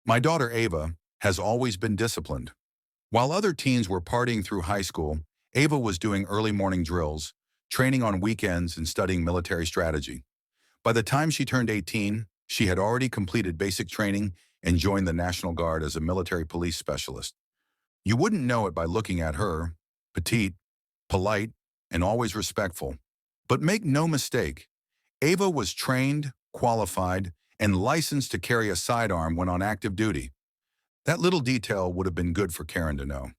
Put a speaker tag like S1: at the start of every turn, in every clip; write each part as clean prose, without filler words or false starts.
S1: My daughter Ava has always been disciplined. While other teens were partying through high school, Ava was doing early morning drills, training on weekends and studying military strategy. By the time she turned 18, she had already completed basic training and joined the National Guard as a military police specialist. You wouldn't know it by looking at her, petite, polite, and always respectful. But make no mistake, Ava was trained, qualified, and licensed to carry a sidearm when on active duty. That little detail would have been good for Karen to know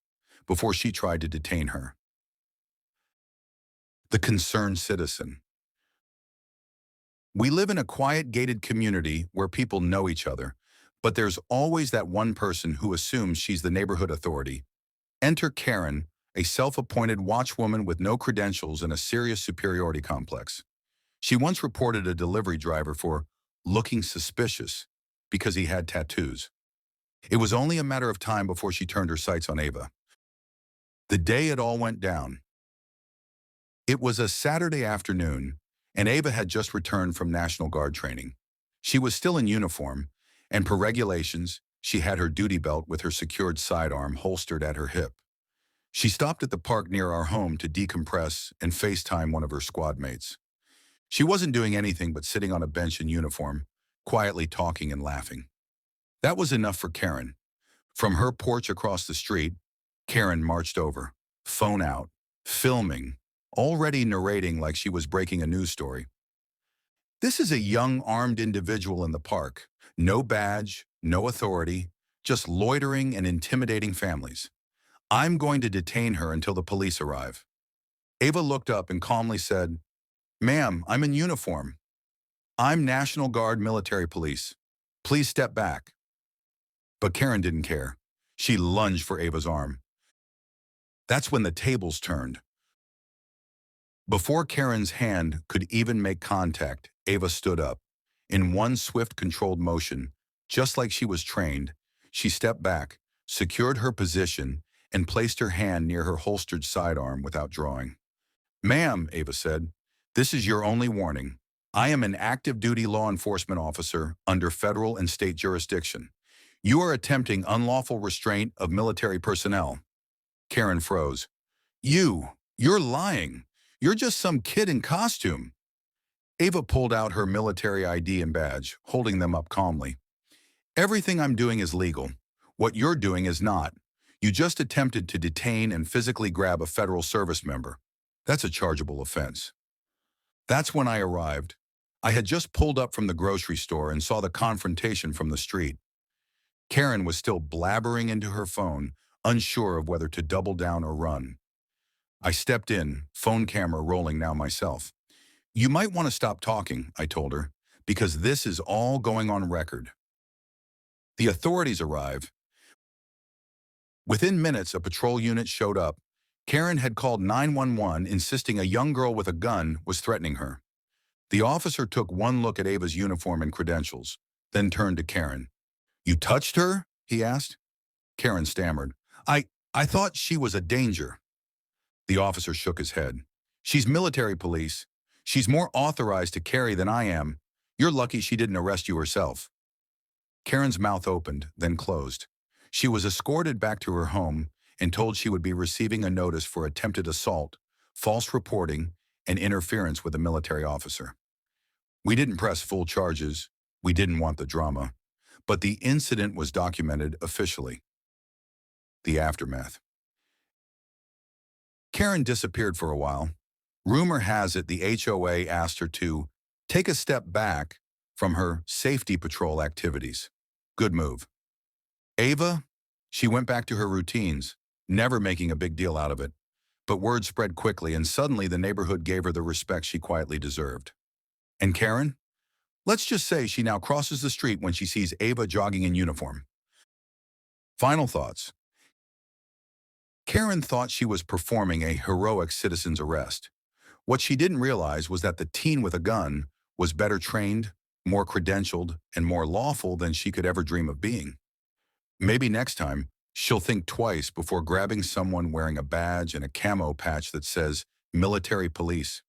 S1: before she tried to detain her. The concerned citizen. We live in a quiet, gated community where people know each other, but there's always that one person who assumes she's the neighborhood authority. Enter Karen, a self-appointed watchwoman with no credentials and a serious superiority complex. She once reported a delivery driver for looking suspicious because he had tattoos. It was only a matter of time before she turned her sights on Ava. The day it all went down. It was a Saturday afternoon, and Ava had just returned from National Guard training. She was still in uniform, and per regulations, she had her duty belt with her secured sidearm holstered at her hip. She stopped at the park near our home to decompress and FaceTime one of her squad mates. She wasn't doing anything but sitting on a bench in uniform, quietly talking and laughing. That was enough for Karen. From her porch across the street, Karen marched over, phone out, filming, already narrating like she was breaking a news story. This is a young armed individual in the park. No badge, no authority, just loitering and intimidating families. I'm going to detain her until the police arrive. Ava looked up and calmly said, "Ma'am, I'm in uniform. I'm National Guard Military Police. Please step back." But Karen didn't care. She lunged for Ava's arm. That's when the tables turned. Before Karen's hand could even make contact, Ava stood up. In one swift, controlled motion, just like she was trained, she stepped back, secured her position, and placed her hand near her holstered sidearm without drawing. "Ma'am," Ava said, "this is your only warning. I am an active duty law enforcement officer under federal and state jurisdiction. You are attempting unlawful restraint of military personnel." Karen froze. You're lying. You're just some kid in costume." Ava pulled out her military ID and badge, holding them up calmly. "Everything I'm doing is legal. What you're doing is not. You just attempted to detain and physically grab a federal service member. That's a chargeable offense." That's when I arrived. I had just pulled up from the grocery store and saw the confrontation from the street. Karen was still blabbering into her phone, unsure of whether to double down or run. I stepped in, phone camera rolling now myself. "You might want to stop talking," I told her, "because this is all going on record." The authorities arrived. Within minutes, a patrol unit showed up. Karen had called 911, insisting a young girl with a gun was threatening her. The officer took one look at Ava's uniform and credentials, then turned to Karen. "You touched her?" he asked. Karen stammered. I thought she was a danger." The officer shook his head. "She's military police. She's more authorized to carry than I am. You're lucky she didn't arrest you herself." Karen's mouth opened, then closed. She was escorted back to her home and told she would be receiving a notice for attempted assault, false reporting, and interference with a military officer. We didn't press full charges. We didn't want the drama. But the incident was documented officially. The aftermath. Karen disappeared for a while. Rumor has it the HOA asked her to take a step back from her safety patrol activities. Good move. Ava, she went back to her routines, never making a big deal out of it. But word spread quickly, and suddenly the neighborhood gave her the respect she quietly deserved. And Karen? Let's just say she now crosses the street when she sees Ava jogging in uniform. Final thoughts. Karen thought she was performing a heroic citizen's arrest. What she didn't realize was that the teen with a gun was better trained, more credentialed, and more lawful than she could ever dream of being. Maybe next time, she'll think twice before grabbing someone wearing a badge and a camo patch that says military police.